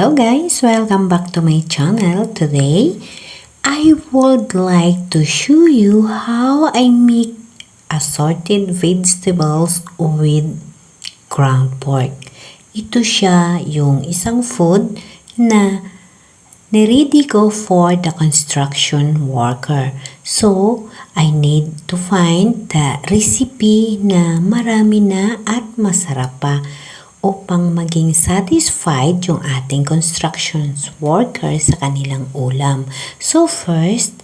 Hello guys, welcome back to my channel. Today, I would like to show you how I make assorted vegetables with ground pork. Ito siya yung isang food na niready ko for the construction worker. So, I need to find the recipe na marami na at masarap pa upang maging satisfied yung ating construction worker sa kanilang ulam. So first,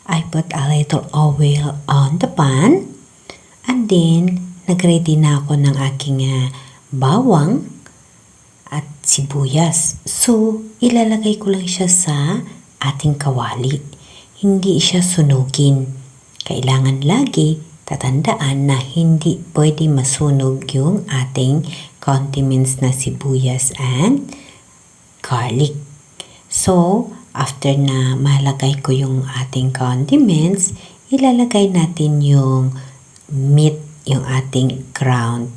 I put a little oil on the pan and then nagready na ako ng aking bawang at sibuyas. So, ilalagay ko lang siya sa ating kawali. Hindi siya sunugin. Kailangan lagi tatandaan na hindi pwede masunog yung ating condiments na sibuyas and garlic. So, after na malagay ko yung ating condiments, ilalagay natin yung meat, yung ating ground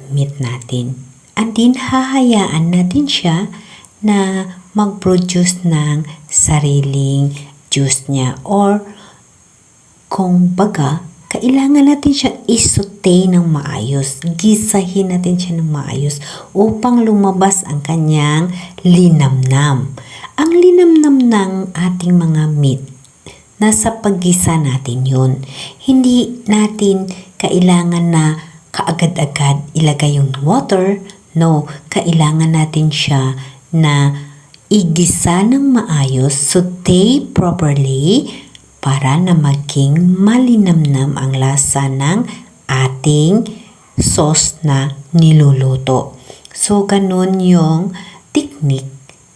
meat natin. And then, hahayaan natin siya na mag-produce ng sariling juice niya or kung baga, kailangan natin siya i-saute ng maayos. Gisahin natin siya ng maayos upang lumabas ang kanyang linamnam. Ang linamnam ng ating mga meat, nasa paggisa natin yun. Hindi natin kailangan na kaagad-agad ilagay yung water. No, kailangan natin siya na igisa ng maayos, saute properly, para na maging malinamnam ang lasa ng ating sauce na niluluto. So, ganun yung technique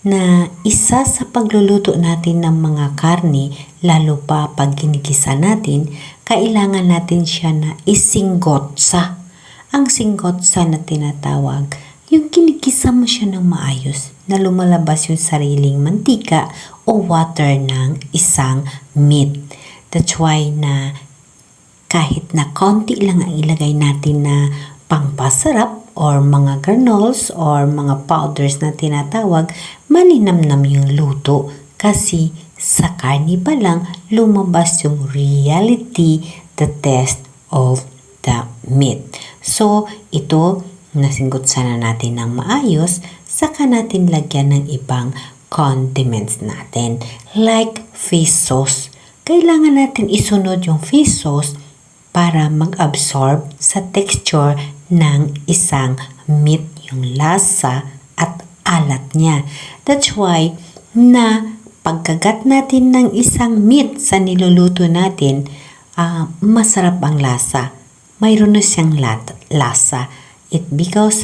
na isa sa pagluluto natin ng mga karne, lalo pa pag ginigisa natin, kailangan natin siya na isinggotsa. Ang singgotsa na tinatawag, yung kinigisa mo siya ng maayos na lumalabas yung sariling mantika o water ng isang meat. That's why na kahit na konti lang ang ilagay natin na pangpasarap or mga granules or mga powders na tinatawag, malinamnam yung luto kasi sa karne pa lang lumabas yung reality, the taste of the meat. So, ito nasinggot sana natin ng maayos, saka natin lagyan ng ibang condiments natin like fish sauce. Kailangan natin isunod yung fish sauce para mag-absorb sa texture ng isang meat, yung lasa at alat niya. That's why na pagkagat natin ng isang meat sa niluluto natin, masarap ang lasa. Mayroon na siyang lasa. It because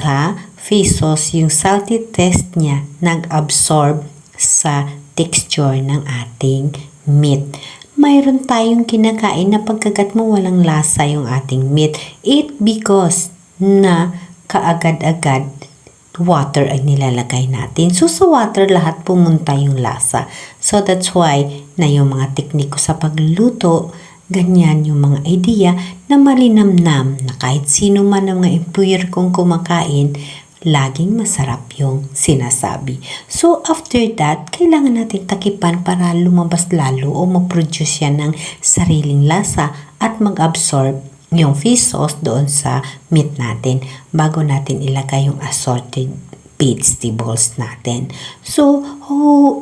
fish sauce, yung salty taste niya nag-absorb sa texture ng ating meat. Mayroon tayong kinakain na pagkagat mo walang lasa yung ating meat. It because na kaagad-agad water ay nilalagay natin. So sa water lahat pumunta yung lasa. So that's why na yung mga tekniko sa pagluluto, ganyan yung mga idea na malinamnam na kahit sino man ng mga employer kong kumakain, laging masarap yung sinasabi. So, after that, kailangan natin takipan para lumabas lalo o mag-produce yan ng sariling lasa at mag-absorb yung fish sauce doon sa meat natin bago natin ilagay yung assorted vegetables natin. So,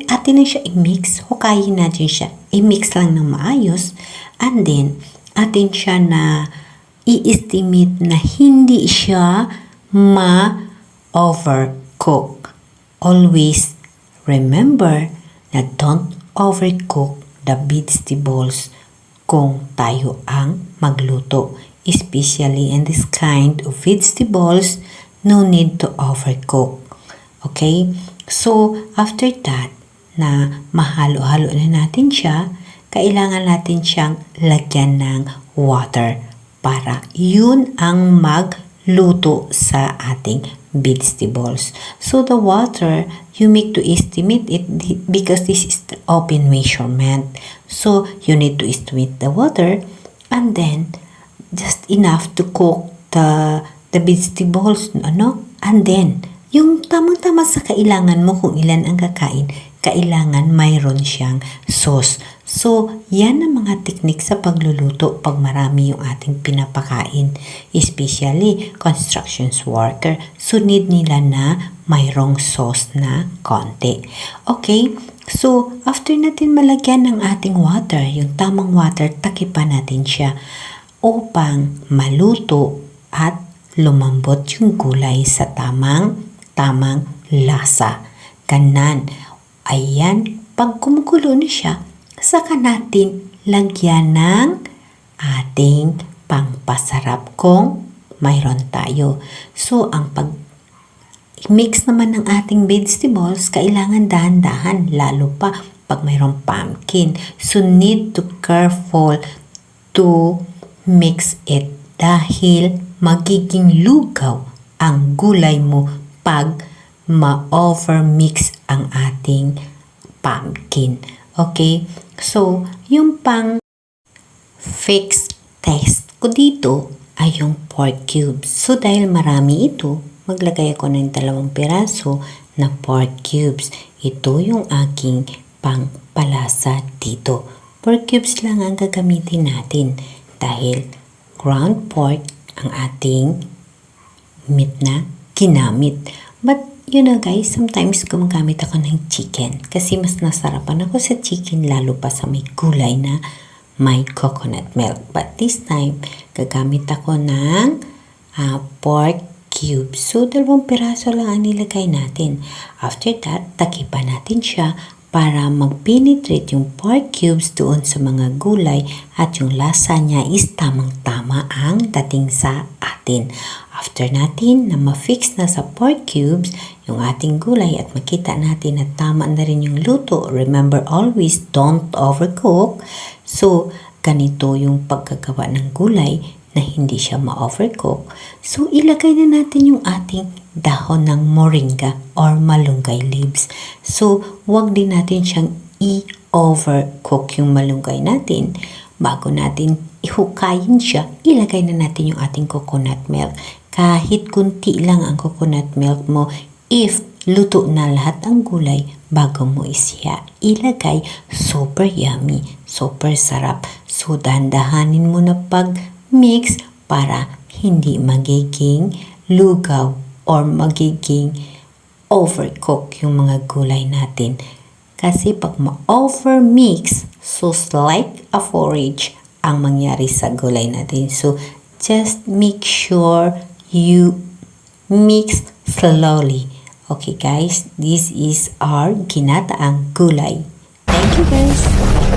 atin na siya i-mix. Hukayin natin siya. I-mix lang ng maayos. And then, atin siya na i-estimate na hindi siya ma-overcook. Always remember na don't overcook the vegetables kung tayo ang magluto. Especially in this kind of vegetables, no need to overcook. Okay? So, after that, na mahalo-halo na natin siya, kailangan natin siyang lagyan ng water para yun ang magluto sa ating vegetables. So, the water, you make to estimate it because this is the open measurement. So, you need to estimate the water and then just enough to cook the vegetables, and then yung tamang-tama sa kailangan mo kung ilan ang kakain, kailangan mayroon siyang sauce. So, yan ang mga teknik sa pagluluto pag marami yung ating pinapakain. Especially, construction worker. So, need nila na mayroong sauce na konti. Okay? So, after natin malagyan ng ating water, yung tamang water, takipan natin siya upang maluto at lumambot yung gulay sa tamang lasa. Kanan. Ayan, pag kumukulo na siya, saka natin lagyan ng ating pangpasarap kung mayroon tayo. So, ang pag-mix naman ng ating vegetables, kailangan dahan-dahan, lalo pa pag mayroong pumpkin. So, need to careful to mix it dahil magiging lugaw ang gulay mo pag ma-overmix ang ating pumpkin. Okay? So, yung pang fix test ko dito ay yung pork cubes. So, dahil marami ito, maglagay ako ng 2 piraso na pork cubes. Ito yung aking pangpalasa dito. Pork cubes lang ang gagamitin natin dahil ground pork ang ating meat na ginamit. But, you know guys, sometimes gumagamit ako ng chicken kasi mas nasarapan ako sa chicken lalo pa sa may gulay na may coconut milk. But this time, gagamit ako ng pork cubes. So, 2 piraso lang ang nilagay natin. After that, takipan natin siya para mag-penetrate yung pork cubes doon sa mga gulay at yung lasa niya is tamang-tama ang dating sa atin. After natin na ma-fix na sa pork cubes yung ating gulay at makita natin na tama na rin yung luto, remember always don't overcook. So, ganito yung pagkagawa ng gulay na hindi siya ma-overcook. So, ilagay na natin yung ating dahon ng moringa or malunggay leaves. So, wag din natin siyang i-overcook yung malunggay natin. Bago natin ihukayin siya, ilagay na natin yung ating coconut milk. Kahit kunti lang ang coconut milk mo, if luto na lahat ang gulay bago mo siya ilagay, super yummy, super sarap. So, dahan-dahanin mo na pag-mix para hindi magiging lugaw or magiging overcook yung mga gulay natin. Kasi pag ma-overmix, so like a porridge ang mangyari sa gulay natin. So, just make sure you mix slowly. Okay guys, this is our ginataang gulay. Thank you guys!